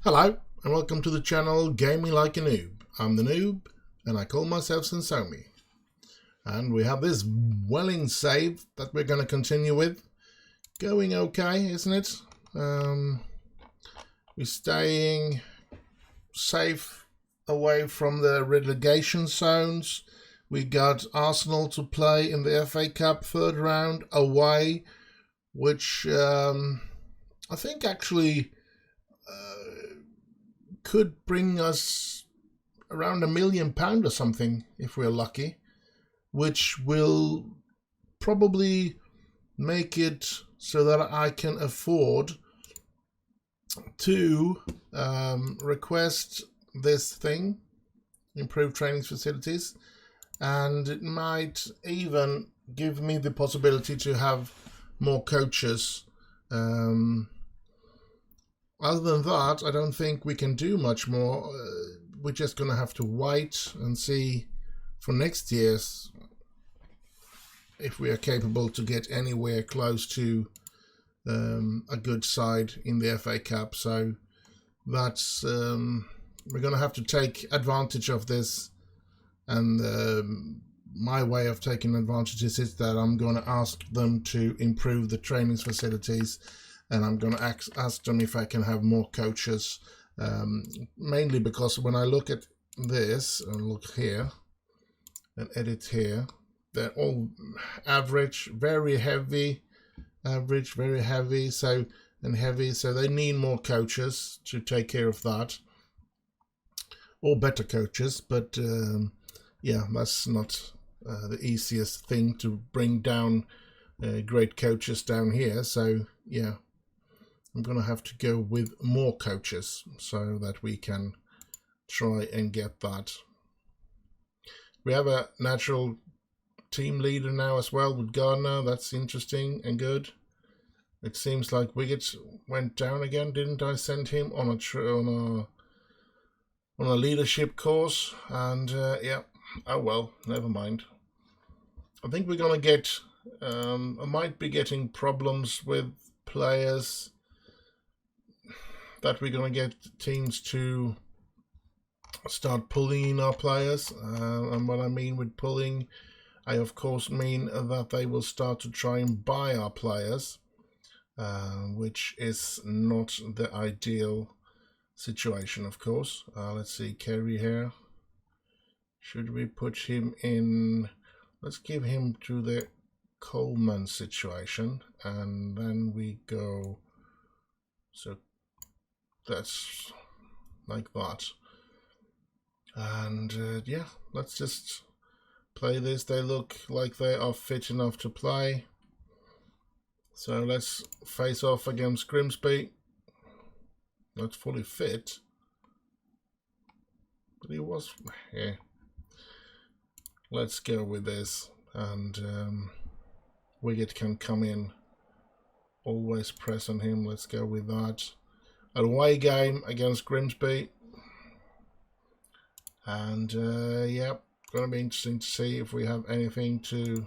Hello and welcome to the channel Gaming Like a Noob. I'm the Noob and I call myself Sensomi. And we have this Welling save that we're going to continue with. Going okay, isn't it? We're staying safe away from the relegation zones. We got Arsenal to play in the FA Cup third round away, which I think actually could bring us around £1 million or something if we're lucky, which will probably make it so that I can afford to request this thing, improved training facilities, and it might even give me the possibility to have more coaches. Other than that, I don't think we can do much more. We're just going to have to wait and see for next year's if we are capable to get anywhere close to a good side in the FA Cup. So that's we're going to have to take advantage of this. And my way of taking advantage is that I'm going to ask them to improve the training facilities. And I'm going to ask them if I can have more coaches, mainly because when I look at this and look here and edit here, they're all average, very heavy, average, very heavy, so they need more coaches to take care of that, or better coaches. But yeah, that's not the easiest thing to bring down great coaches down here. So yeah. I'm going to have to go with more coaches so that we can try and get that. We have a natural team leader now as well with Gardner. That's interesting and good. It seems like Wiggett went down again. Didn't I send him on a leadership course? And yeah, oh well, never mind. I think we're going to get. I might be getting problems with players. That we're going to get teams to start pulling in our players. And what I mean with pulling, I of course mean that they will start to try and buy our players, which is not the ideal situation, of course. Let's see, Kerry here. Should we put him in? Let's give him to the Coleman situation, and then we go. So that's like that. And yeah, let's just play this. They look like they are fit enough to play. So let's face off against Grimsby. Not fully fit, but he was. Yeah. Let's go with this, and Wiggett can come in. Always press on him. Let's go with that. An away game against Grimsby, and yeah, going to be interesting to see if we have anything to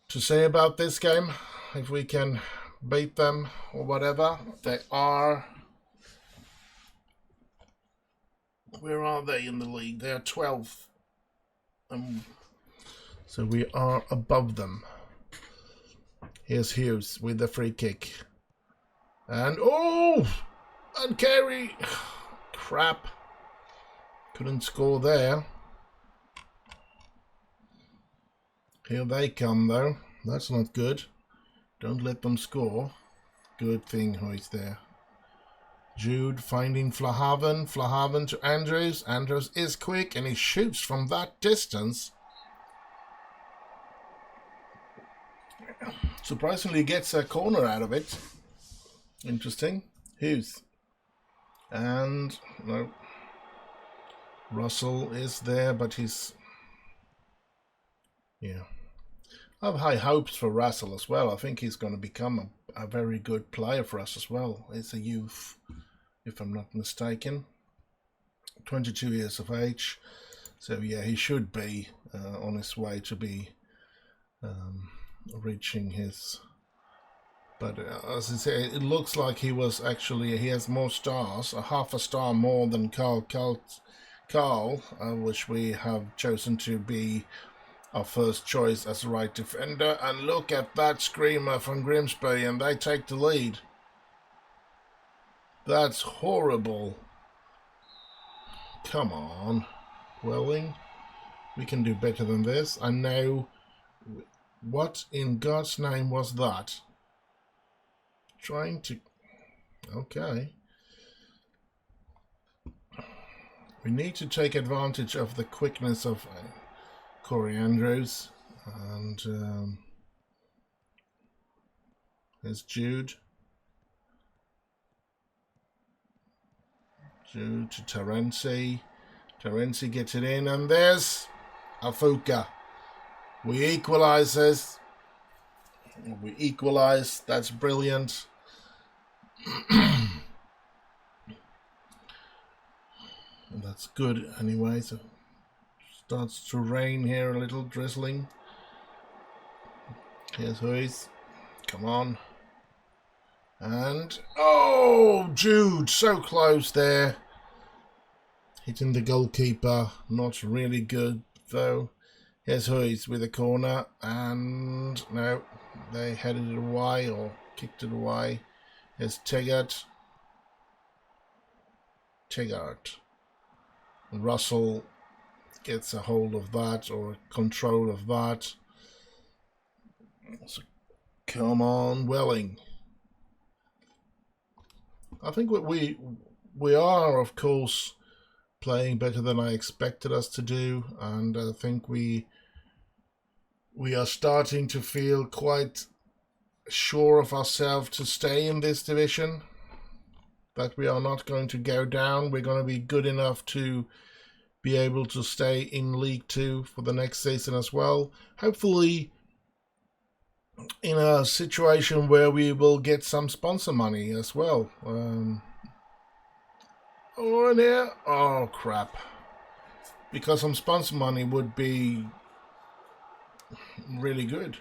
say about this game, if we can beat them or whatever. They are, where are they in the league? They are 12th, so we are above them. Here's Hughes with the free kick. And oh, and Carey, crap, couldn't score there. Here they come though. That's not good. Don't let them score. Good thing Hoy's there. Jude finding Flahaven. Flahaven to Andrews. Andrews is quick and he shoots from that distance. Surprisingly gets a corner out of it. Interesting. Hughes. And no. Russell is there, but he's. Yeah. I have high hopes for Russell as well. I think he's going to become a very good player for us as well. He's a youth, if I'm not mistaken. 22 years of age. So yeah, he should be on his way to be reaching his But as I say, it looks like he has more stars, a half a star more than Carl, which we have chosen to be our first choice as a right defender. And look at that screamer from Grimsby, and they take the lead. That's horrible. Come on, Welling. We can do better than this. I know. What in God's name was that? Trying to... Okay. We need to take advantage of the quickness of Corey Andrews. And there's Jude. Jude to Terenzi. Terenzi gets it in, and there's Afuka. We equalise this. We equalise. That's brilliant. And that's good anyway. So starts to rain here a little, drizzling. Here's Huiz. Come on. And oh, Jude, so close there. Hitting the goalkeeper. Not really good though. Here's Huiz with a corner, and no, they headed it away or kicked it away. Here's Tegart. Russell gets a hold of that or control of that. So, come on, Welling. I think we are, of course, playing better than I expected us to do, and I think we are starting to feel quite sure of ourselves to stay in this division, that we are not going to go down. We're going to be good enough to be able to stay in League 2 for the next season as well. Hopefully in a situation where we will get some sponsor money as well. Oh crap. Because some sponsor money would be really good.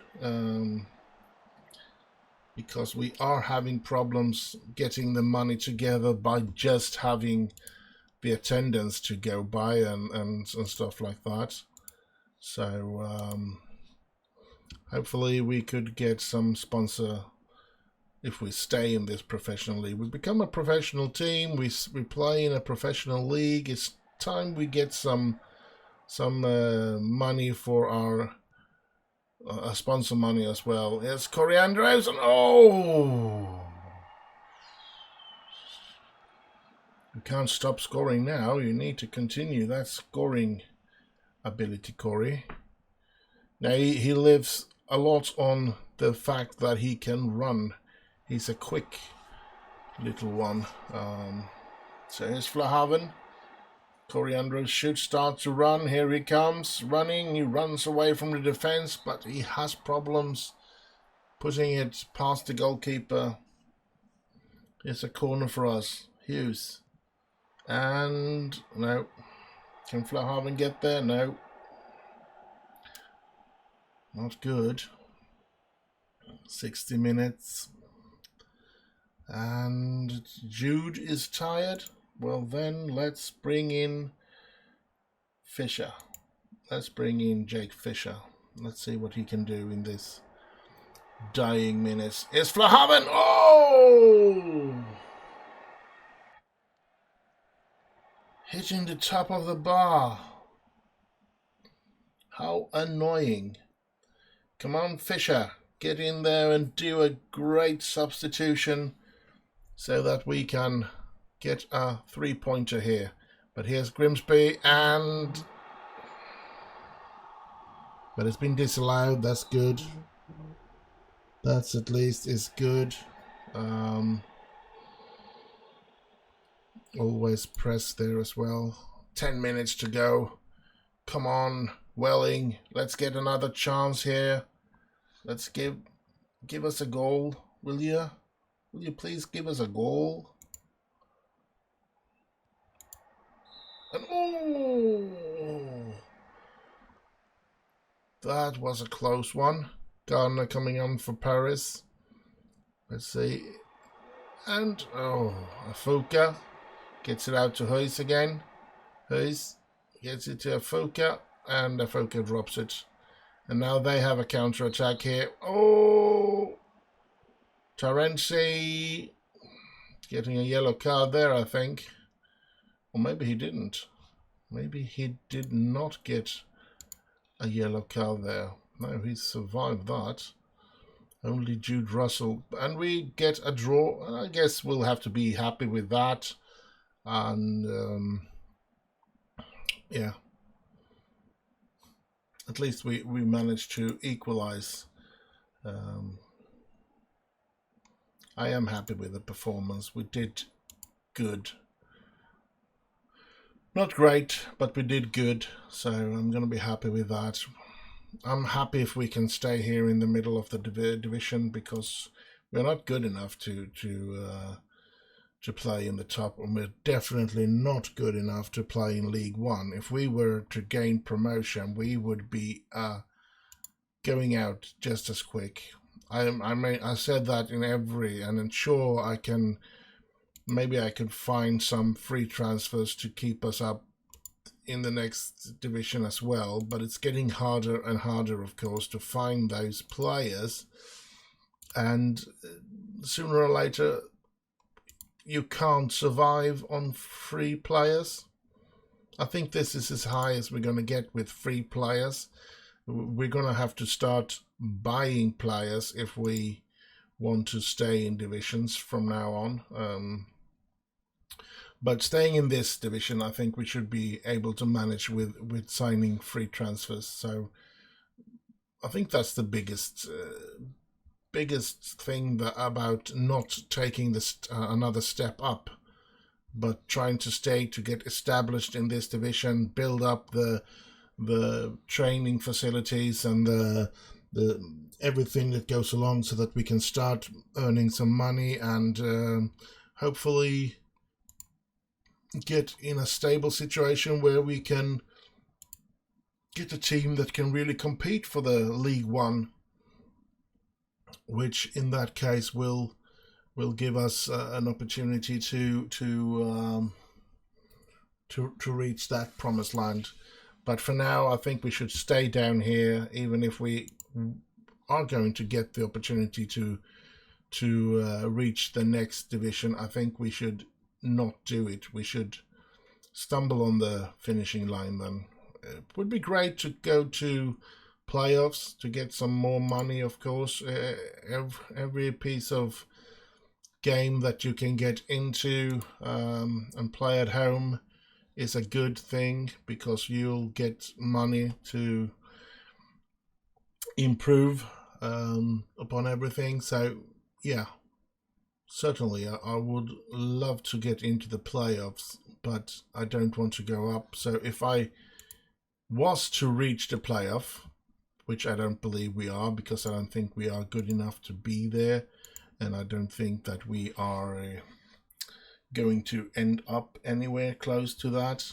Because we are having problems getting the money together by just having the attendance to go by and stuff like that. So hopefully we could get some sponsor if we stay in this professional league. We become a professional team. We play in a professional league. It's time we get some money for our sponsor money as well. Here's Corey Andrews, and oh, you can't stop scoring now. You need to continue that scoring ability, Corey. Now he lives a lot on the fact that he can run. He's a quick little one. So here's Flahaven. Corey Andrews should start to run. Here he comes, running. He runs away from the defense, but he has problems putting it past the goalkeeper. Here's a corner for us. Hughes. And no. Can Flahaven get there? No. Not good. 60 minutes. And Jude is tired. Well then, let's bring in Fisher. Let's bring in Jake Fisher. Let's see what he can do in this dying minutes. It's Flahaven! Oh! Hitting the top of the bar. How annoying. Come on, Fisher. Get in there and do a great substitution so that we can get a 3-pointer here. But here's Grimsby, and but it's been disallowed. That's good. That's at least is good. Always press there as well. 10 minutes to go. Come on, Welling. Let's get another chance here. Let's give us a goal, will you? Will you please give us a goal? And oh, that was a close one. Gardner coming on for Paris. Let's see. And, oh, Afuka gets it out to Huys again. Huys gets it to Afuka, and Afuka drops it. And now they have a counter-attack here. Oh! Terenzi getting a yellow card there, I think. Or maybe he didn't. Maybe he did not get a yellow card there. No, he survived that. Only Jude Russell. And we get a draw. I guess we'll have to be happy with that. And, yeah. At least we managed to equalize. I am happy with the performance. We did good. Not great, but we did good. So I'm going to be happy with that. I'm happy if we can stay here in the middle of the division, because we're not good enough to play in the top, and we're definitely not good enough to play in League One. If we were to gain promotion, we would be going out just as quick. I said that in every, and I'm sure maybe I could find some free transfers to keep us up in the next division as well, but it's getting harder and harder, of course, to find those players, and sooner or later you can't survive on free players. I think this is as high as we're going to get with free players. We're going to have to start buying players if we want to stay in divisions from now on. But staying in this division, I think we should be able to manage with signing free transfers. So I think that's the biggest thing about not taking this another step up, but trying to stay to get established in this division, build up the training facilities and the everything that goes along, so that we can start earning some money and hopefully get in a stable situation where we can get a team that can really compete for the League One, which in that case will give us an opportunity to reach that promised land. But for now, I think we should stay down here, even if we are going to get the opportunity to reach the next division. I think we should not do it. We should stumble on the finishing line then. It would be great to go to playoffs to get some more money, of course. Every piece of game that you can get into and play at home is a good thing, because you'll get money to improve upon everything. So yeah, certainly I would love to get into the playoffs, but I don't want to go up. So if I was to reach the playoff, which I don't believe we are, because I don't think we are good enough to be there, and I don't think that we are going to end up anywhere close to that.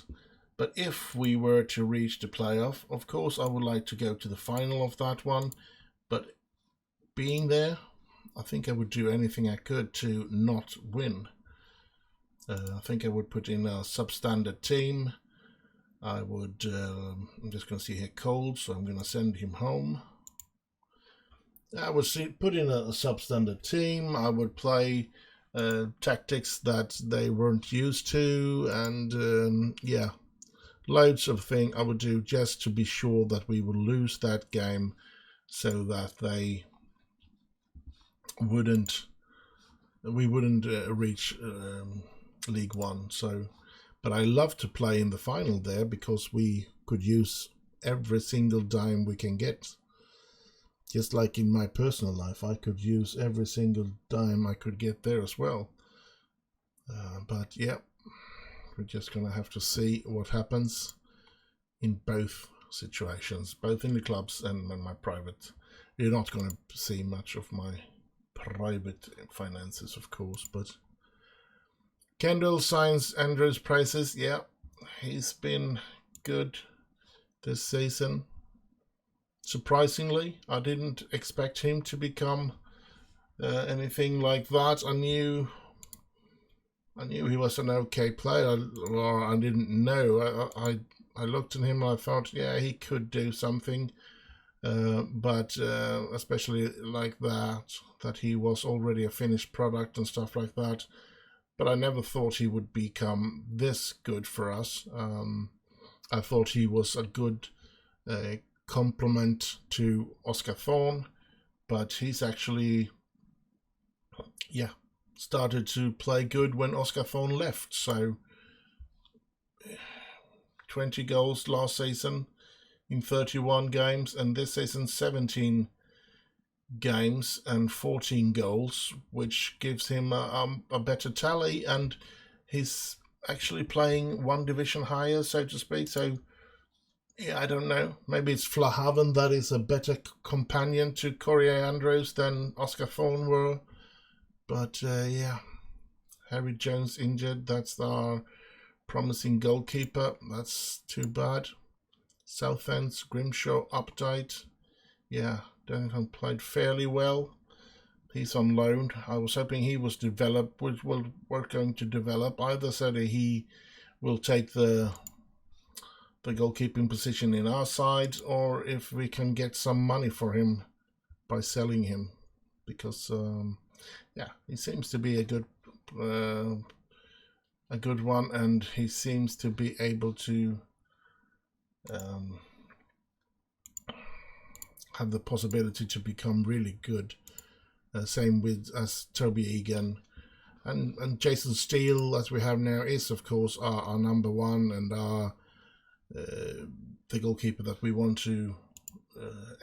But if we were to reach the playoff, of course I would like to go to the final of that one, but being there, I think I would do anything I could to not win. I think I would put in a substandard team. I would, I'm just going to see here, cold, so I'm going to send him home. I would put in a substandard team. I would play tactics that they weren't used to, and yeah, loads of things I would do just to be sure that we would lose that game, so that we wouldn't reach League One. So, but I love to play in the final there, because we could use every single dime we can get. Just like in my personal life, I could use every single dime I could get there as well. But yeah, we're just going to have to see what happens in both situations, both in the clubs and in my private. You're not going to see much of my private finances, of course, but Kendall signs Andrew's prices. Yeah, he's been good this season. Surprisingly, I didn't expect him to become anything like that. I knew he was an okay player, or I didn't know. I looked at him and I thought, yeah, he could do something, but especially like that he was already a finished product and stuff like that. But I never thought he would become this good for us. I thought he was a good complement to Oscar Thorne, but he's actually, yeah, started to play good when Oscar Thorne left. So 20 goals last season in 31 games, and this season 17 games and 14 goals, which gives him a better tally, and he's actually playing one division higher, so to speak. So yeah, I don't know, maybe it's Flahaven that is a better companion to Corey Andrews than Oscar Thorne were. But yeah, Harry Jones injured. That's our promising goalkeeper. That's too bad. Southend's Grimshaw update. Yeah, Duncan played fairly well. He's on loan. I was hoping he was developed, which we're going to develop. Either so that he will take the goalkeeping position in our side, or if we can get some money for him by selling him, because yeah, he seems to be a good one, and he seems to be able to have the possibility to become really good. Same with as Toby Egan, and Jason Steele, as we have now, is of course our number one, and our the goalkeeper that we want to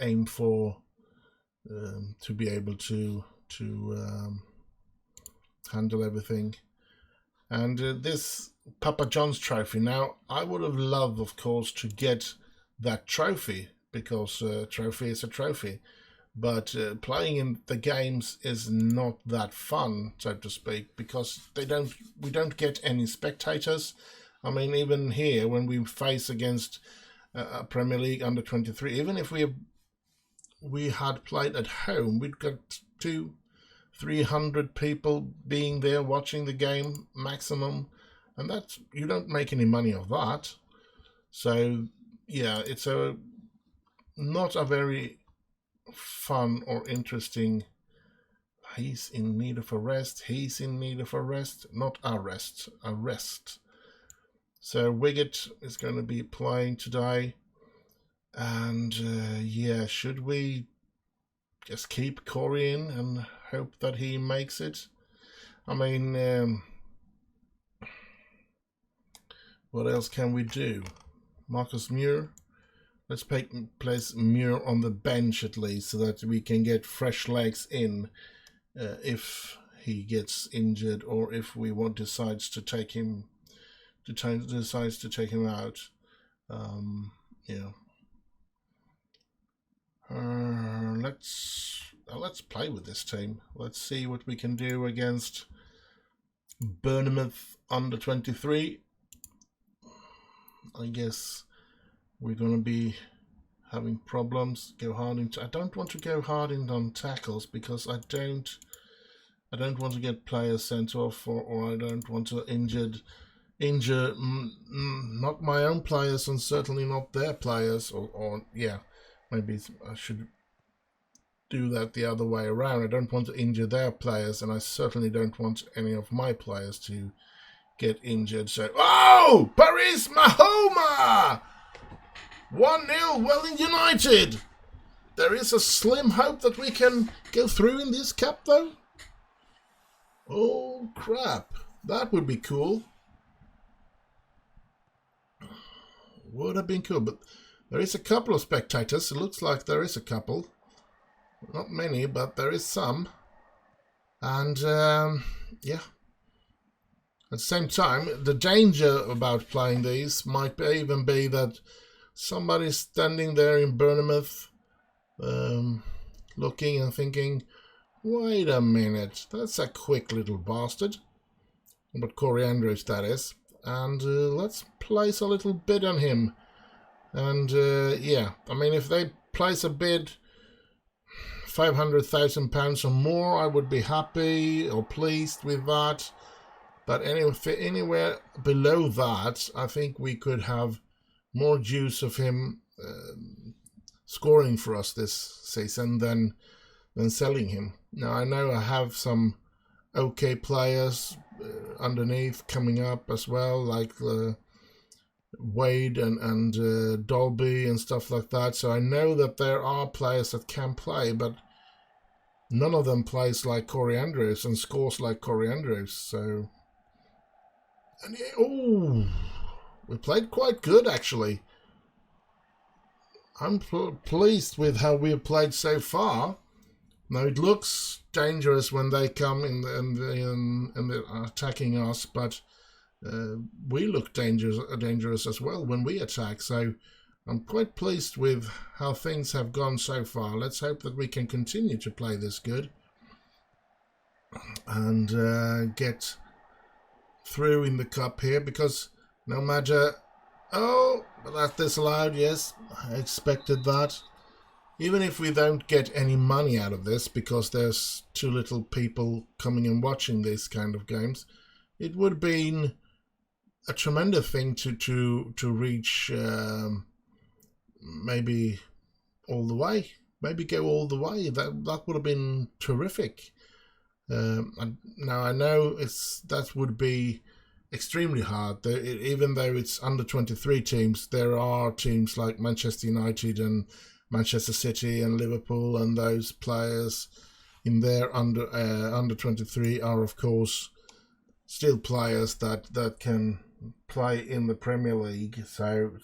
aim for, to be able to handle everything. And this Papa John's trophy, now I would have loved, of course, to get that trophy, because trophy is a trophy, but playing in the games is not that fun, so to speak, because we don't get any spectators. I mean, even here, when we face against a Premier League under 23, even if we had played at home, we'd got 200-300 people being there watching the game maximum, and that, you don't make any money of that. So yeah, it's not a very fun or interesting. He's in need of a rest. He's in need of a rest, not arrest, a rest. So Wiggett is going to be playing today, and yeah, should we just keep Corey in and hope that he makes it? I mean, what else can we do? Marcus Muir. Let's place Muir on the bench at least, so that we can get fresh legs in if he gets injured, or if we decides to take him out. Yeah. Let's play with this team. Let's see what we can do against Bournemouth under 23. I guess we're going to be having problems. Go hard into. I don't want to go hard in on tackles, because I don't want to get players sent off, or I don't want to injure not my own players, and certainly not their players, or yeah, maybe I should do that the other way around. I don't want to injure their players, and I certainly don't want any of my players to get injured. So, oh, Paris Mahoma! 1-0, Welling United. There is a slim hope that we can go through in this cup, though. Oh, crap. That would be cool. Would have been cool, but there is a couple of spectators. It looks like there is a couple. Not many, but there is some. And, yeah. At the same time, the danger about playing these might even be that somebody's standing there in Bournemouth, looking and thinking, wait a minute, that's a quick little bastard. But Corey Andrews, that is. And let's place a little bid on him. And yeah, I mean, if they place a bid £500,000 or more, I would be happy or pleased with that. But anywhere below that, I think we could have more juice of him scoring for us this season than selling him. Now, I know I have some okay players underneath coming up as well, like Wade and Dolby and stuff like that. So I know that there are players that can play, but none of them plays like Corey Andrews and scores like Corey Andrews. So, and we played quite good actually. I'm pleased with how we have played so far. Now it looks dangerous when they come in the attacking us, but we look dangerous as well when we attack. So I'm quite pleased with how things have gone so far. Let's hope that we can continue to play this good and get through in the cup here, because no matter... Oh, that's disallowed, yes, I expected that. Even if we don't get any money out of this, because there's too little people coming and watching these kind of games, it would have been a tremendous thing to reach maybe all the way, maybe go all the way. That would have been terrific. Now I know that would be extremely hard. Even though it's under 23 teams, there are teams like Manchester United and Manchester City and Liverpool, and those players in there under 23 are of course still players that can play in the Premier League. So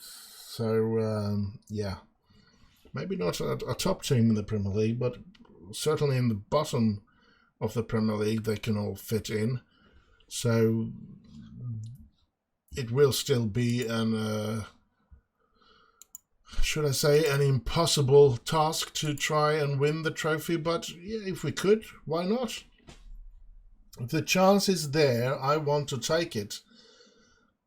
yeah, maybe not a top team in the Premier League, but certainly in the bottom of the Premier League they can all fit in. So it will still be an should I say an impossible task to try and win the trophy, but yeah, if we could, why not? If the chance is there, I want to take it.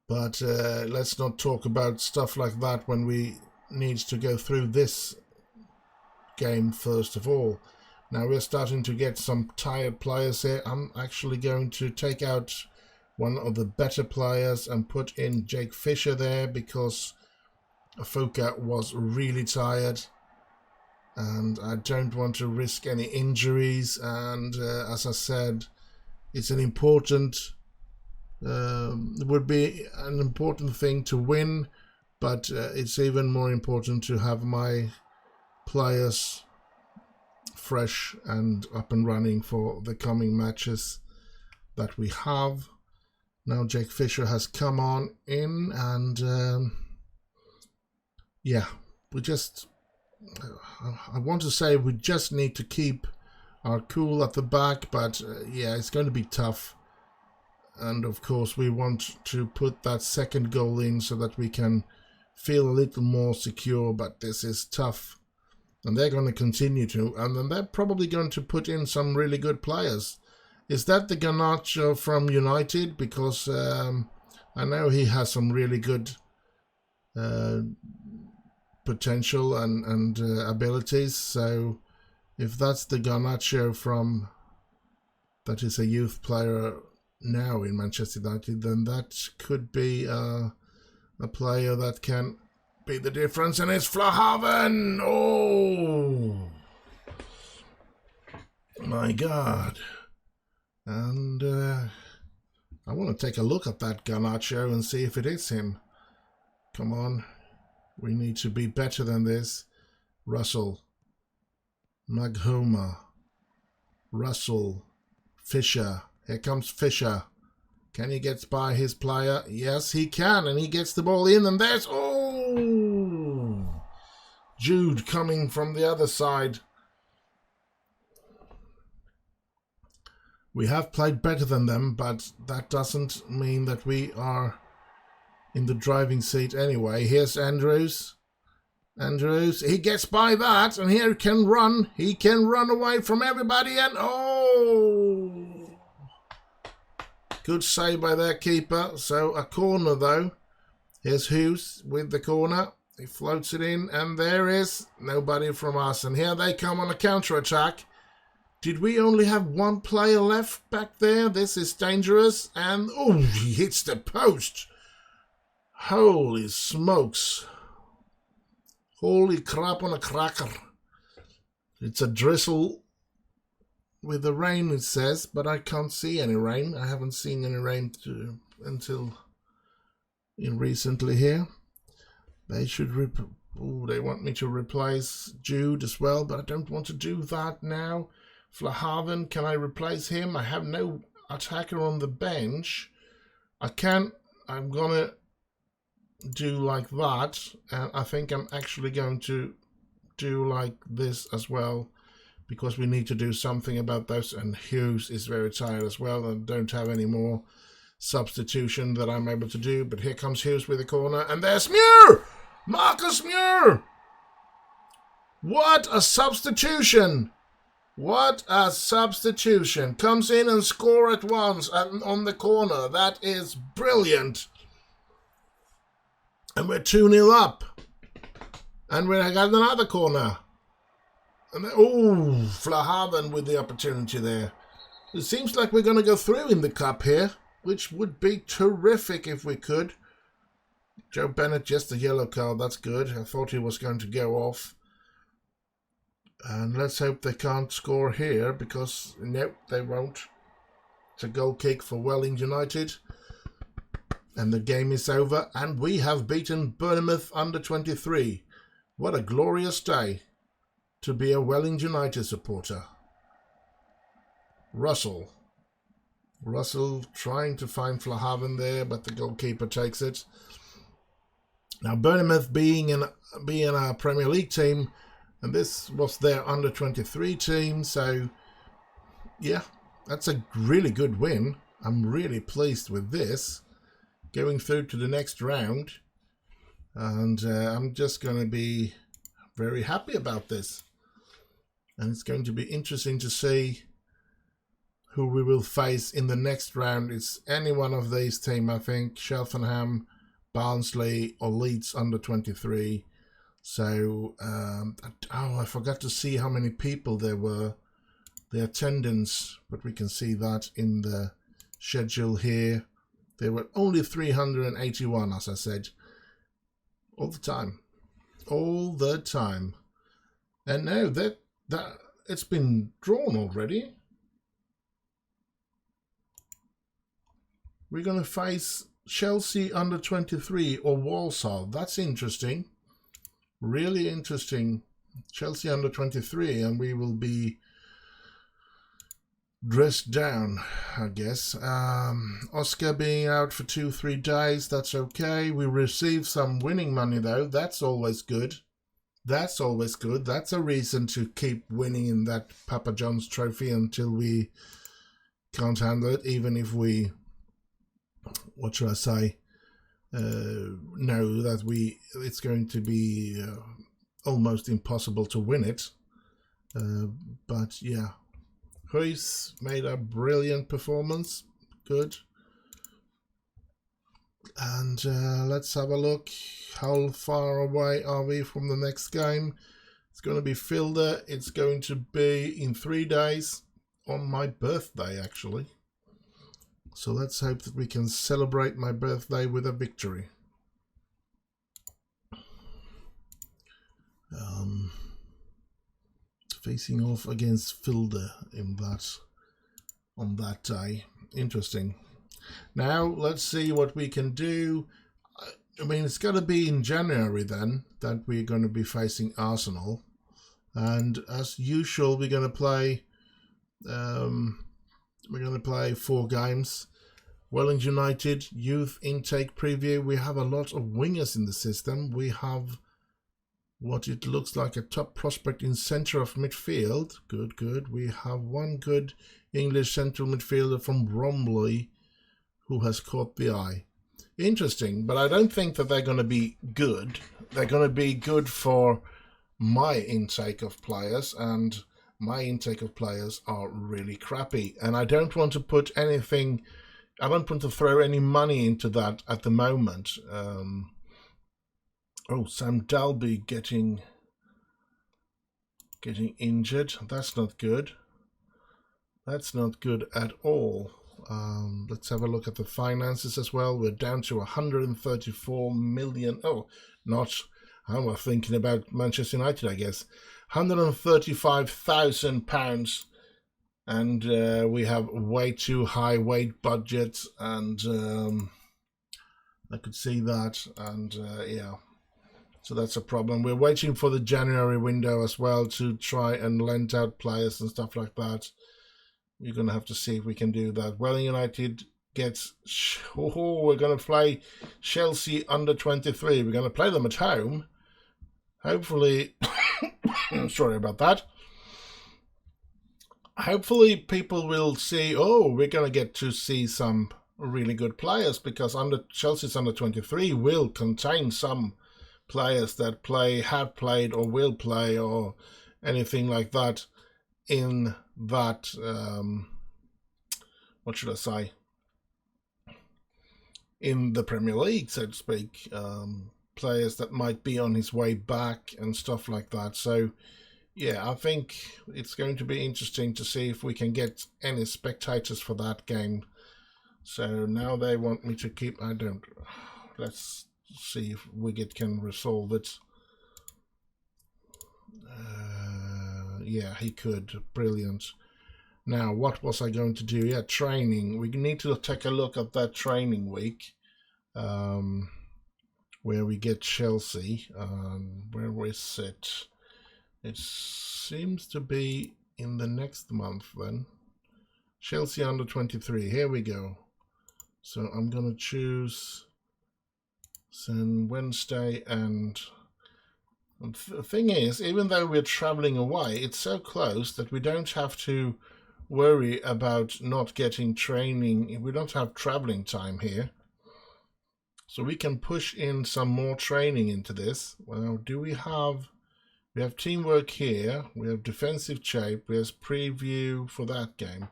But let's not talk about stuff like that when we need to go through this game first of all. Now we're starting to get some tired players here. I'm actually going to take out one of the better players and put in Jake Fisher there, because Afuka was really tired and I don't want to risk any injuries. And as I said, it's an important it would be an important thing to win, but it's even more important to have my players fresh and up and running for the coming matches that we have. Now Jake Fisher has come on in, and yeah, I want to say we just need to keep our cool at the back, but yeah, it's going to be tough. And of course we want to put that second goal in so that we can feel a little more secure, but this is tough. And they're going to continue to, and then they're probably going to put in some really good players. Is that the Garnacho from United? Because I know he has some really good potential and abilities. So if that's the Garnacho from, that is a youth player now in Manchester United, then that could be a player that can be the difference. And it's Flahaven! Oh! My God. And I want to take a look at that Garnacho and see if it is him. Come on. We need to be better than this. Russell. Maghoma. Russell. Fisher. Here comes Fisher. Can he get by his player? Yes, he can. And he gets the ball in. And there's... Oh! Jude coming from the other side. We have played better than them, but that doesn't mean that we are in the driving seat anyway. Here's Andrews. Andrews, he gets by that, and here he can run. He can run away from everybody, and oh! Good save by their keeper. So a corner, though. Here's Hughes with the corner. He floats it in, and there is nobody from us. And here they come on a counter-attack. Did we only have one player left back there? This is dangerous. And, oh, he hits the post. Holy smokes. Holy crap on a cracker. It's a drizzle with the rain, it says, but I can't see any rain. I haven't seen any rain until recently here. They should they want me to replace Jude as well, but I don't want to do that now. Flahaven, can I replace him? I have no attacker on the bench. I'm gonna do like that, and I think I'm actually going to do like this as well, because we need to do something about those. And Hughes is very tired as well, and don't have any more substitution that I'm able to do. But here comes Hughes with the corner, and there's Muir! Marcus Muir! What a substitution! What a substitution. Comes in and score at once and on the corner. That is brilliant. And we're 2-0 up. And we got another corner. And oh, Flahaven with the opportunity there. It seems like we're going to go through in the cup here, which would be terrific if we could. Joe Bennett, just a yellow card. That's good. I thought he was going to go off. And let's hope they can't score here, because nope, they won't. It's a goal kick for Welling United. And the game is over. And we have beaten Bournemouth under 23. What a glorious day to be a Welling United supporter. Russell trying to find Flahaven there, but the goalkeeper takes it. Now Bournemouth being a Premier League team, and this was their under 23 team, so yeah, that's a really good win. I'm really pleased with this. Going through to the next round, and I'm just going to be very happy about this. And it's going to be interesting to see who we will face in the next round. It's any one of these teams, I think. Cheltenham, Barnsley, or Leeds under 23. So, I forgot to see how many people there were, the attendance, but we can see that in the schedule here. There were only 381, as I said, all the time. And now that it's been drawn already. We're going to face Chelsea under 23 or Walsall. That's interesting. Really interesting. Chelsea under 23, and we will be dressed down, I guess. Oscar being out for 2-3 days, that's okay. We received some winning money though. That's always good. That's always good. That's a reason to keep winning in that Papa John's trophy until we can't handle it, even if we, what should I say, know that it's going to be almost impossible to win it. But yeah, Ruiz made a brilliant performance. Good. And let's have a look. How far away are we from the next game? It's going to be Filder. It's going to be in 3 days, on my birthday actually. So let's hope that we can celebrate my birthday with a victory. Facing off against Filder on that day. Interesting. Now let's see what we can do. I mean, it's got to be in January then that we're going to be facing Arsenal, and as usual we're going to play 4 games. Welling United youth intake preview. We have a lot of wingers in the system. We have what it looks like a top prospect in centre of midfield. Good. We have one good English central midfielder from Bromley who has caught the eye. Interesting, but I don't think that they're going to be good. They're going to be good for my intake of players, and my intake of players are really crappy. And I don't want to put anything, I don't want to throw any money into that at the moment. Oh, Sam Dalby getting injured. That's not good. That's not good at all. Let's have a look at the finances as well. We're down to 134 million. Oh, not. I was thinking about Manchester United, I guess. £135,000, and we have way too high weight budgets, and I could see that, and yeah. So that's a problem. We're waiting for the January window as well to try and lend out players and stuff like that. We're going to have to see if we can do that. Welling United gets... Oh, we're going to play Chelsea under 23. We're going to play them at home. Hopefully... sorry about that. Hopefully people will see, oh, we're going to get to see some really good players, because Chelsea's under 23 will contain some players that have played or will play or anything like that in that, what should I say, in the Premier League, so to speak. Players that might be on his way back and stuff like that. So yeah, I think it's going to be interesting to see if we can get any spectators for that game. So now they want me to keep... I don't... Let's see if Wiggett can resolve it. Yeah, he could. Brilliant. Now, what was I going to do? Yeah, training. We need to take a look at that training week, where we get Chelsea. Where is it? It seems to be in the next month then. Chelsea under 23. Here we go. So I'm going to choose Wednesday, and the thing is, even though we're traveling away, it's so close that we don't have to worry about not getting training. We don't have traveling time here. So we can push in some more training into this. Well, we have teamwork here, we have defensive shape, we have preview for that game.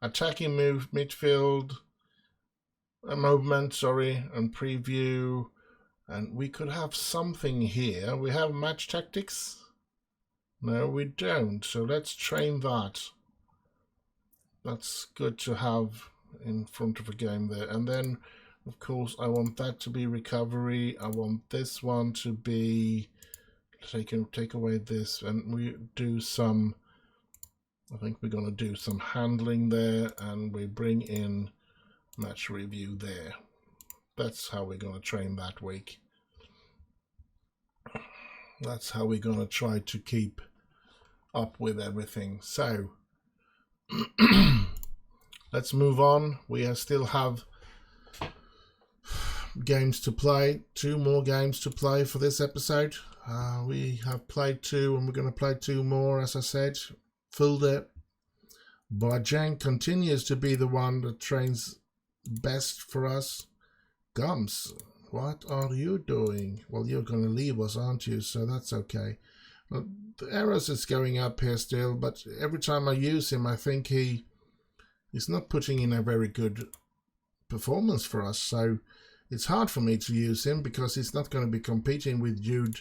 Attacking move, midfield, movement, sorry, and preview. And we could have something here. We have match tactics. No, we don't. So let's train that. That's good to have in front of a game there. And then, of course, I want that to be recovery. I want this one to be... Take away this, and we do some... I think we're going to do some handling there, and we bring in match review there. That's how we're going to train that week. That's how we're going to try to keep up with everything. So, let's move on. We still have games to play. 2 more games to play for this episode. We have played 2, and we're going to play 2 more, as I said. Fulde. Bajang continues to be the one that trains best for us. Gums, what are you doing? Well, you're going to leave us, aren't you? So that's okay. Well, the errors is going up here still, but every time I use him, I think he's not putting in a very good performance for us. So it's hard for me to use him because he's not going to be competing with Jude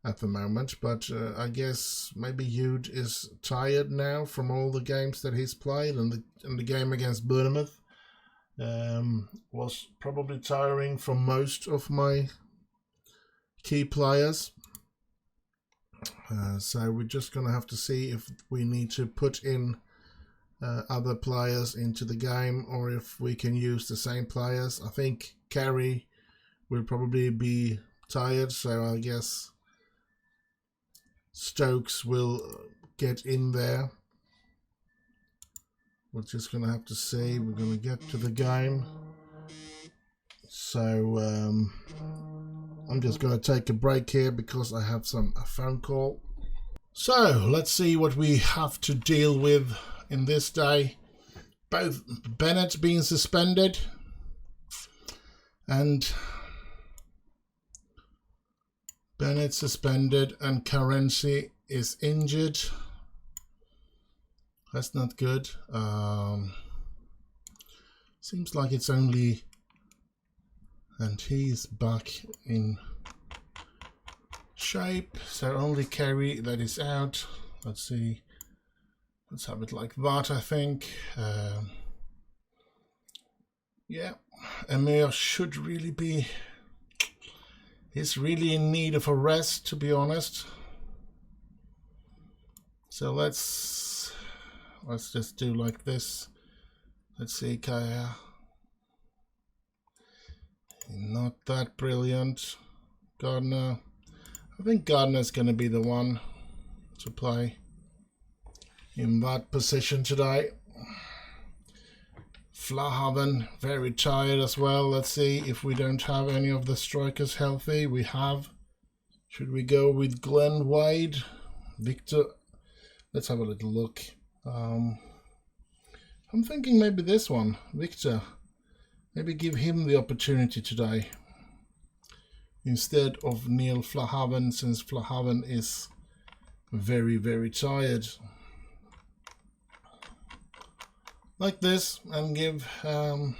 at the moment. But I guess maybe Jude is tired now from all the games that he's played, and the game against Bournemouth was probably tiring for most of my key players. So we're just going to have to see if we need to put in other players into the game, or if we can use the same players. I think Carey will probably be tired, so I guess Stokes will get in there. We're just going to have to see. We're going to get to the game. So I'm just going to take a break here because I have a phone call. So let's see what we have to deal with in this day. Both Bennett being suspended and Karenzi is injured. That's not good. Seems like it's only... And he's back in shape. So only carry that is out. Let's see. Let's have it like that, I think. Yeah, Emir should really be... He's really in need of a rest, to be honest. So let's just do like this. Let's see, Kaya. Not that brilliant. Gardner. I think Gardner's going to be the one to play in that position today. Flahaven, very tired as well. Let's see if we don't have any of the strikers healthy. We have. Should we go with Glenn Wade? Victor? Let's have a little look. I'm thinking maybe this one, Victor. Maybe give him the opportunity today instead of Neil Flahaven, since Flahaven is very, very tired. Like this, and give a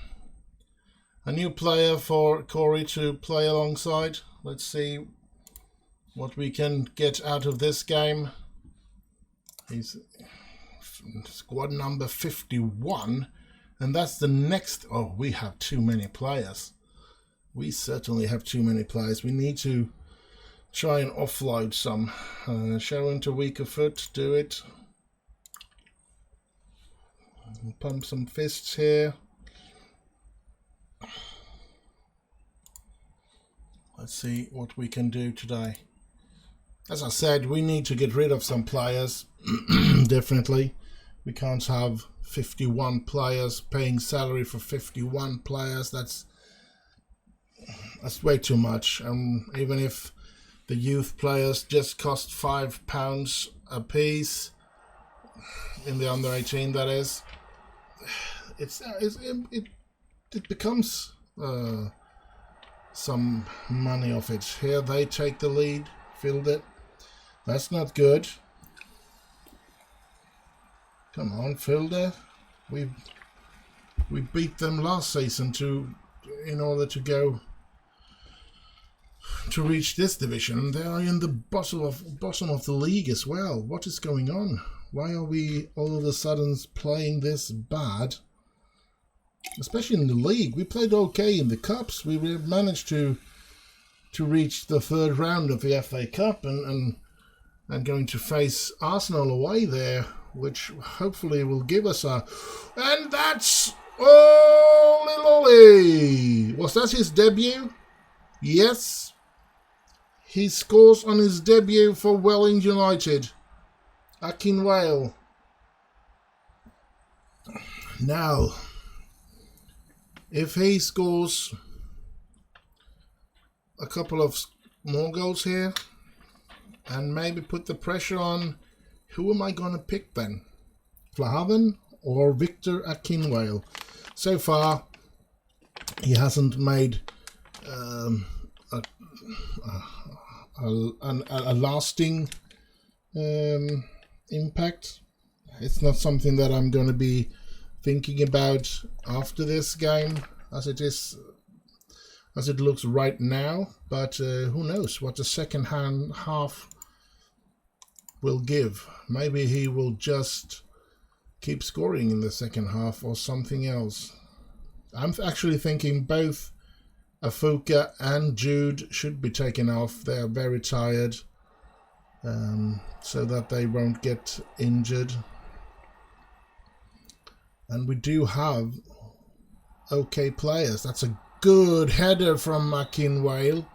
new player for Corey to play alongside. Let's see what we can get out of this game. He's squad number 51, and that's the next. Oh, we have too many players. We certainly have too many players. We need to try and offload some. Show into weaker foot, do it. Pump some fists here. Let's see what we can do today. As I said, we need to get rid of some players. Definitely. We can't have 51 players, paying salary for 51 players. That's way too much. Even if the youth players just cost £5 a piece, in the under 18 that is, it becomes some money off it. Here they take the lead, filled it. That's not good. Come on, Filder. We beat them last season in order to go to reach this division. They are in the bottom of the league as well. What is going on? Why are we all of a sudden playing this bad? Especially in the league. We played okay in the cups. We managed to reach the third round of the FA Cup and going to face Arsenal away there, which hopefully will give us a... And that's... Holy lolly! Was that his debut? Yes. He scores on his debut for Welling United. Akinwale. Now, if he scores a couple of more goals here and maybe put the pressure on, who am I going to pick then? Flahaven or Victor Akinwale? So far, he hasn't made a lasting impact. It's not something that I'm going to be thinking about after this game, as it looks right now. But who knows what the second half will give. Maybe he will just keep scoring in the second half or something else. I'm actually thinking both Afuka and Jude should be taken off. They are very tired, so that they won't get injured. And we do have okay players. That's a good header from Akinwale.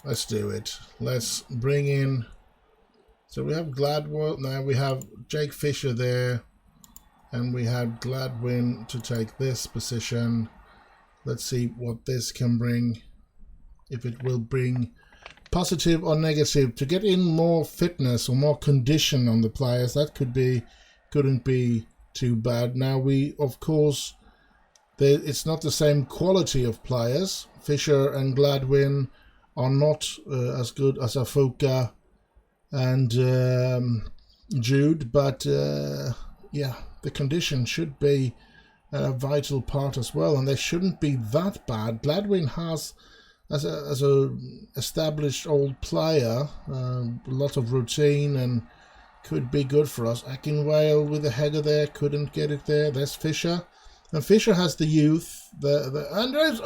Let's do it. Let's bring in... So we have Gladwell. Now we have Jake Fisher there. And we have Gladwin to take this position. Let's see what this can bring. If it will bring positive or negative. To get in more fitness or more condition on the players. That couldn't be too bad. Now we, of course, it's not the same quality of players. Fisher and Gladwin are not as good as Afuka and Jude, but yeah, the condition should be a vital part as well, and they shouldn't be that bad. Gladwin has as a established old player, a lot of routine, and could be good for us. Akinwale with the header there, couldn't get it there. There's Fisher, and Fisher has the youth. The Andrews,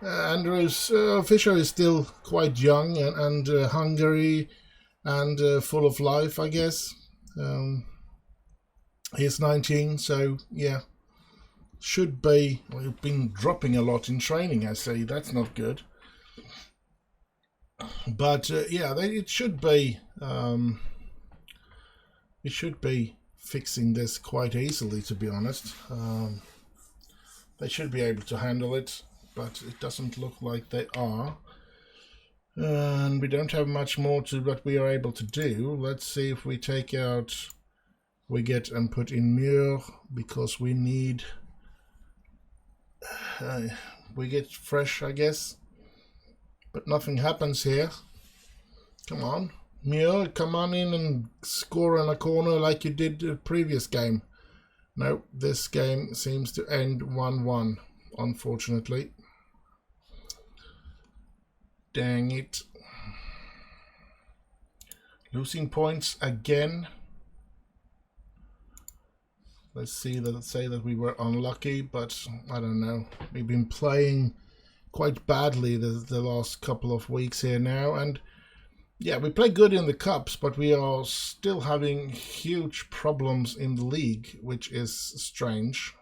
Andrews Fisher is still quite young and hungry and full of life, I guess. He's 19, so yeah. Should be. Well, you've been dropping a lot in training, I say. That's not good. But yeah, it should be. It should be fixing this quite easily, to be honest. They should be able to handle it, but it doesn't look like they are. And we don't have much more to what we are able to do. Let's see if we take out. We get and put in Muir because we need. We get fresh, I guess, but nothing happens here. Come on, Muir, come on in and score in a corner like you did the previous game. No, this game seems to end 1-1, unfortunately. Dang it. Losing points again. Let's say that we were unlucky, but I don't know. We've been playing quite badly the last couple of weeks here now, and yeah, we play good in the cups, but we are still having huge problems in the league, which is strange.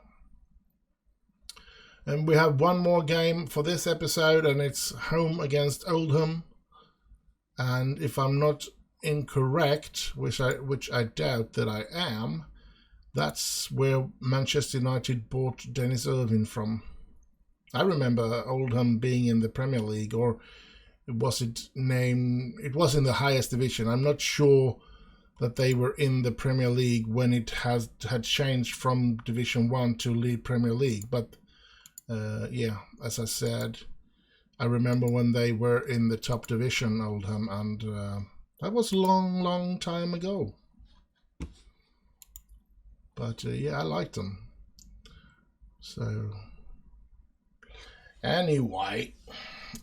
And we have one more game for this episode, and it's home against Oldham. And if I'm not incorrect, which I doubt that I am, that's where Manchester United bought Dennis Irwin from. I remember Oldham being in the Premier League, or was it named? It was in the highest division. I'm not sure that they were in the Premier League when it had changed from Division 1 to League Premier League. But yeah, as I said, I remember when they were in the top division, Oldham, and that was a long time ago. But yeah, I liked them. So anyway,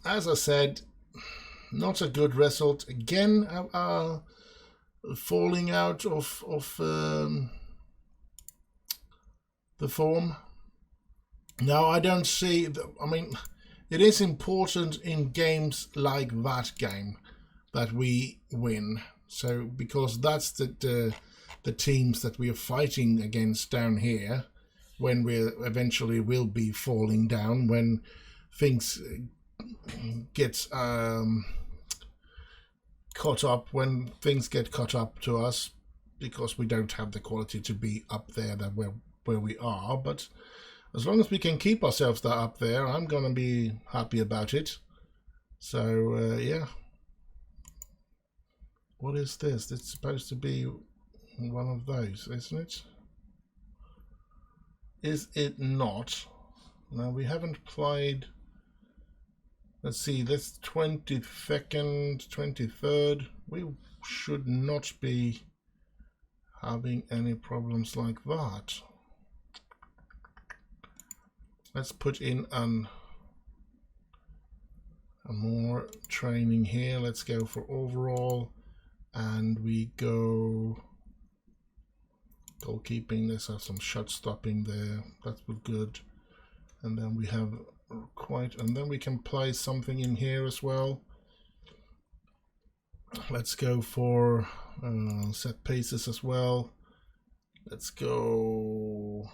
as I said, not a good result. Again, falling out of the form. Now, I don't see... I mean, it is important in games like that game that we win. So, because that's the teams that we are fighting against down here, when we eventually will be falling down, when things get caught up, when things get caught up to us, because we don't have the quality to be up there that where we are. But as long as we can keep ourselves up there, I'm gonna be happy about it. So yeah. What is this? It's supposed to be one of those, isn't it? Is it not? Now, we haven't played. Let's see, this 22nd, 23rd. We should not be having any problems like that. Let's put in a more training here. Let's go for overall, and we go goalkeeping. Let's have some shot stopping there. That was good. And then we have and then we can play something in here as well. Let's go for set pieces as well. Let's go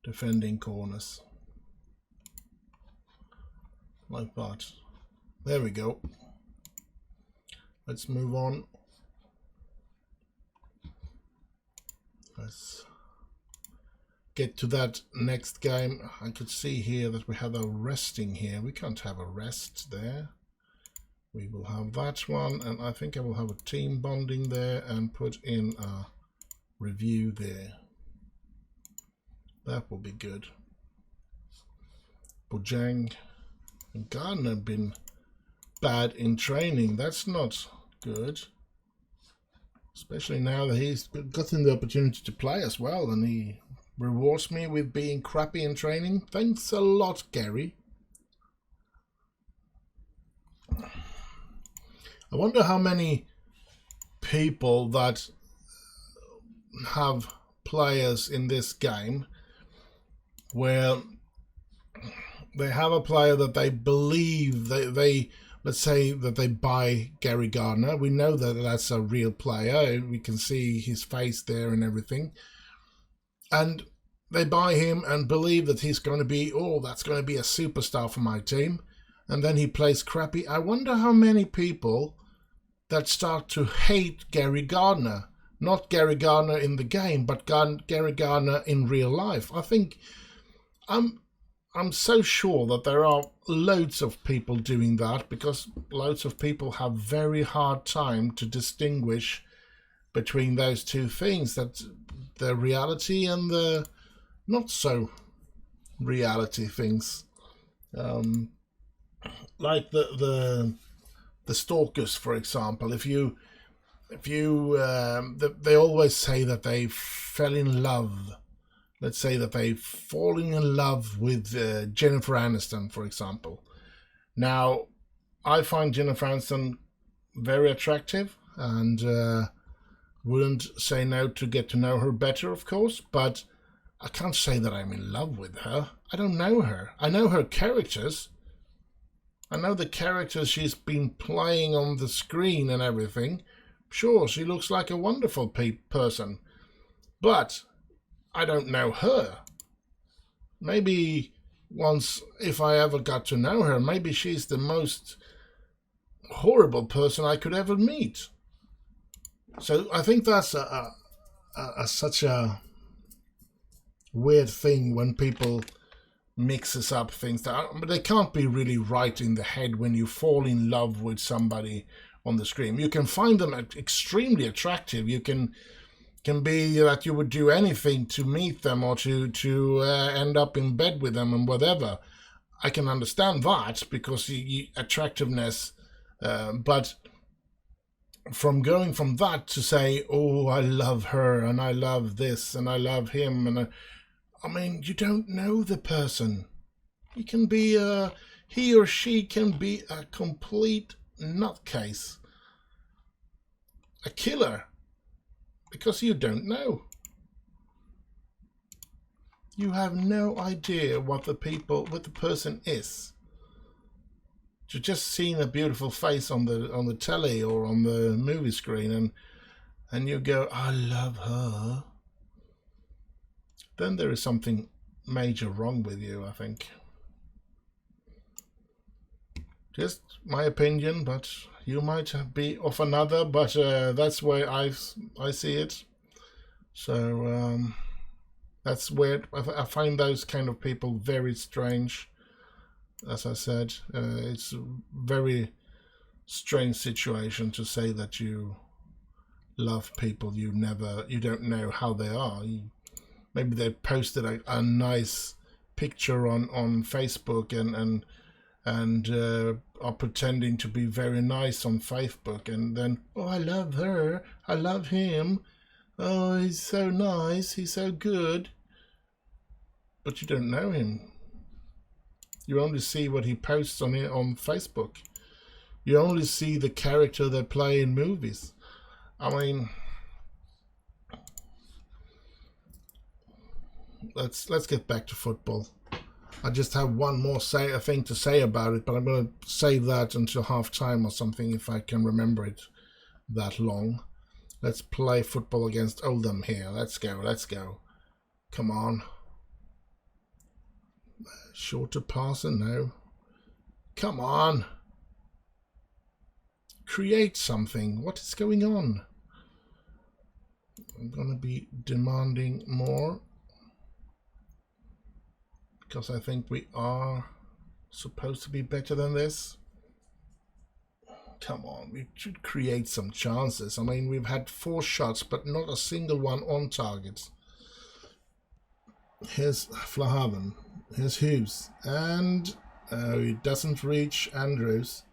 defending corners like that. There we go. Let's move on. Let's get to that next game. I could see here that we have a resting here. We can't have a rest there. We will have that one, and I think I will have a team bonding there and put in a review there. That will be good. Bojang and Gardner have been bad in training. That's not good. Especially now that he's gotten the opportunity to play as well, and he rewards me with being crappy in training. Thanks a lot, Gary. I wonder how many people that have players in this game where they have a player that they believe they let's say that they buy Gary Gardner. We know that that's a real player. We can see his face there and everything. And they buy him and believe that he's going to be, oh, that's going to be a superstar for my team. And then he plays crappy. I wonder how many people that start to hate Gary Gardner. Not Gary Gardner in the game, but Gary Gardner in real life. I think I'm so sure that there are loads of people doing that, because loads of people have very hard time to distinguish between those two things, that the reality and the not so reality things. Like the stalkers, for example. They always say that they fell in love. Let's say that they've fallen in love with Jennifer Aniston, for example. Now, I find Jennifer Aniston very attractive, and wouldn't say no to get to know her better, of course, but I can't say that I'm in love with her. I don't know her. I know her characters. I know the characters she's been playing on the screen and everything. Sure, she looks like a wonderful person, but I don't know her. Maybe once, if I ever got to know her, maybe she's the most horrible person I could ever meet. So I think that's such a weird thing when people mixes up things but they can't be really right in the head when you fall in love with somebody on the screen. You can find them extremely attractive. You can be that you would do anything to meet them or to end up in bed with them and whatever. I can understand that, because attractiveness, but from going from that to say, oh, I love her and I love this and I love him, and I mean, you don't know the person. He can be he or she can be a complete nutcase, a killer, because you don't know. You have no idea what the person is. You've just seen a beautiful face on the telly or on the movie screen, and you go, I love her. Then there is something major wrong with you, I think. Just my opinion, but you might be of another, but that's where I see it. So that's weird. I find those kind of people very strange. As I said, it's a very strange situation to say that you love people you don't know how they are. Maybe they posted a nice picture on Facebook and are pretending to be very nice on Facebook, and then, oh, I love her, I love him, oh, he's so nice, he's so good. But you don't know him. You only see what he posts on Facebook. You only see the character they play in movies. I mean, let's get back to football. I just have one more thing to say about it, but I'm going to save that until half-time or something if I can remember it that long. Let's play football against Oldham here. Let's go. Come on. Shorter passer? No. Come on. Create something. What is going on? I'm going to be demanding more, because I think we are supposed to be better than this. Come on, we should create some chances. I mean, we've had 4 shots, but not a single one on target. Here's Flahaven. Here's Hughes. And he doesn't reach Andrews.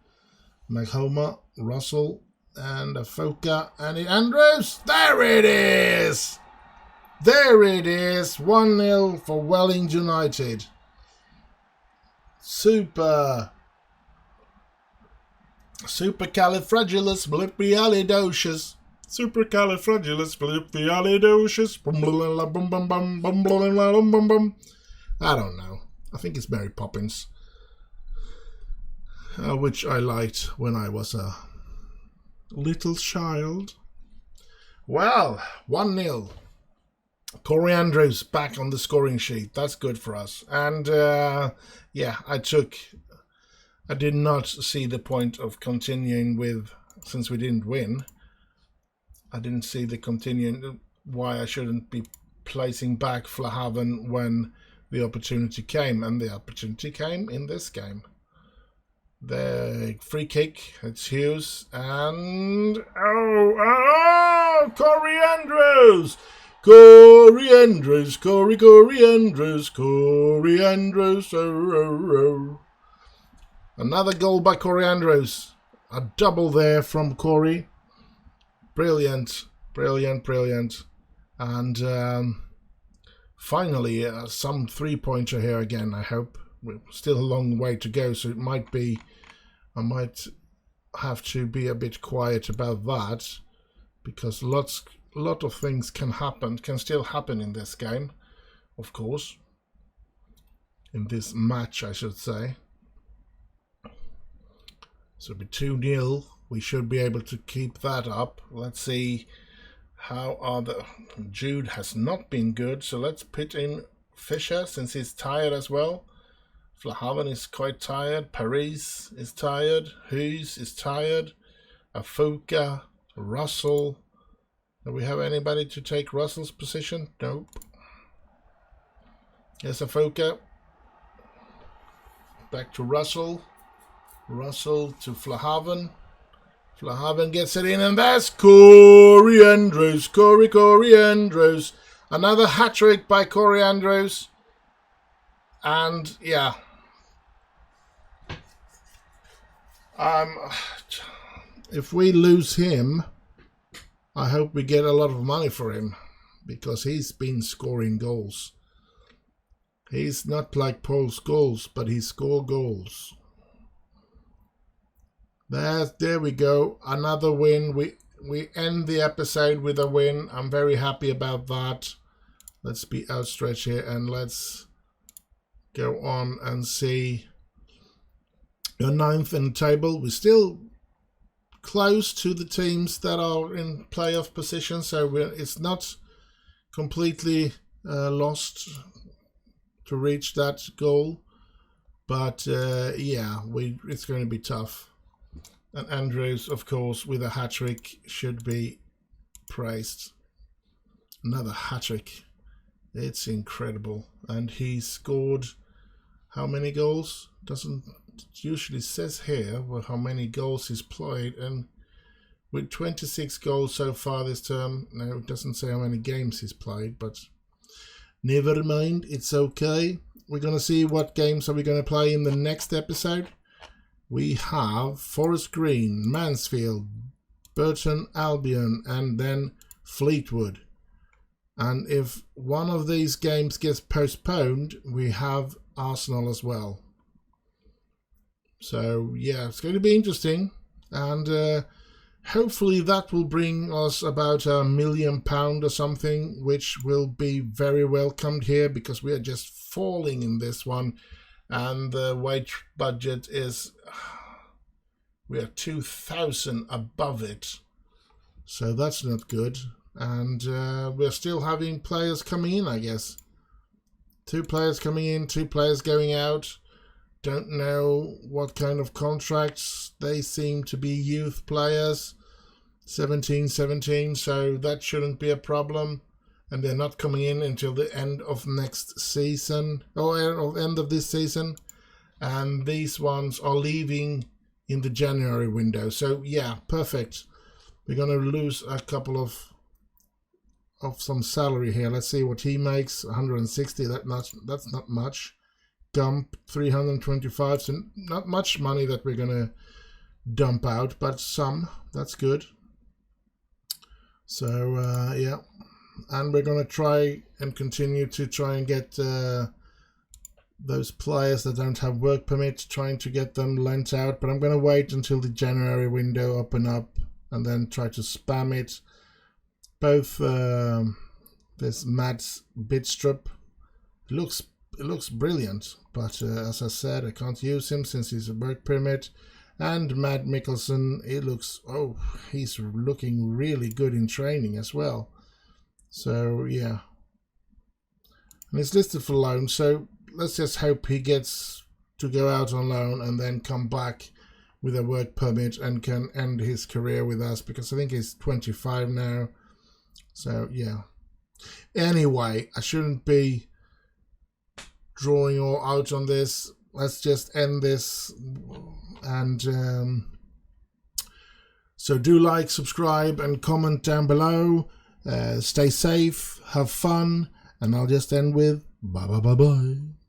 Maghoma, Russell, and Afoka. And Andrews! There it is! There it is, 1-0 for Welling United. Supercalifragilisticexpialidocious. Supercalifragilisticexpialidocious. I don't know. I think it's Mary Poppins, which I liked when I was a little child. Well, 1-0. Corey Andrews back on the scoring sheet. That's good for us. And yeah, I did not see the point of continuing with, since we didn't win. I didn't see the continuing, why I shouldn't be placing back Flahaven when the opportunity came. And the opportunity came in this game. The free kick, it's Hughes, and Corey Andrews! Corey Andrews! Another goal by Corey Andrews. A double there from Corey. Brilliant. And finally, some three-pointer here again, I hope. We're still a long way to go, so it might be, I might have to be a bit quiet about that, because a lot of things can still happen in this game, of course. In this match, I should say. So it'll be 2-0. We should be able to keep that up. Let's see how are the... Jude has not been good, so let's put in Fisher, since he's tired as well. Flahaven is quite tired. Paris is tired. Hughes is tired. Afuka, Russell. Do we have anybody to take Russell's position? Nope. Yes, Afuka. Back to Russell. Russell to Flahaven. Flahaven gets it in, and there's Corey Andrews. Corey Andrews. Another hat-trick by Corey Andrews. And yeah. If we lose him, I hope we get a lot of money for him, because he's been scoring goals. He's not like Paul Scholes, but he scores goals. There we go. Another win. We end the episode with a win. I'm very happy about that. Let's be outstretched here and let's go on and see. You're 9th in the table. We're still close to the teams that are in playoff position, so it's not completely lost to reach that goal. But yeah, it's going to be tough. And Andrews, of course, with a hat-trick should be praised. Another hat-trick. It's incredible. And he scored how many goals? Doesn't usually says here how many goals he's played, and with 26 goals so far this term. No, it doesn't say how many games he's played, but never mind, it's okay. We're going to see what games are we going to play in the next episode. We have Forest Green, Mansfield, Burton Albion, and then Fleetwood. And if one of these games gets postponed, we have Arsenal as well. So yeah, it's going to be interesting, and hopefully that will bring us about £1 million or something, which will be very welcomed here, because we are just falling in this one, and the wage budget is, we are 2,000 above it, so that's not good. And we're still having players coming in, I guess. 2 players coming in, 2 players going out. Don't know what kind of contracts. They seem to be youth players, 17, so that shouldn't be a problem. And they're not coming in until the end of next season, or end of this season. And these ones are leaving in the January window. So yeah, perfect. We're going to lose a couple of some salary here. Let's see what he makes. 160. That's not much. Dump 325. So not much money that we're going to dump out, but some. That's good. So yeah, and we're going to try and continue to try and get those players that don't have work permits, trying to get them lent out. But I'm going to wait until the January window open up and then try to spam it. Both this Mads Bidstrup, it looks brilliant, but as I said, I can't use him since he's a work permit. And Matt Mikkelsen, he's looking really good in training as well. So yeah, and he's listed for loan, so let's just hope he gets to go out on loan and then come back with a work permit and can end his career with us, because I think he's 25 now. So yeah, anyway, I shouldn't be drawing all out on this. Let's just end this. And so do like, subscribe and comment down below. Stay safe, have fun, and I'll just end with bye bye bye bye.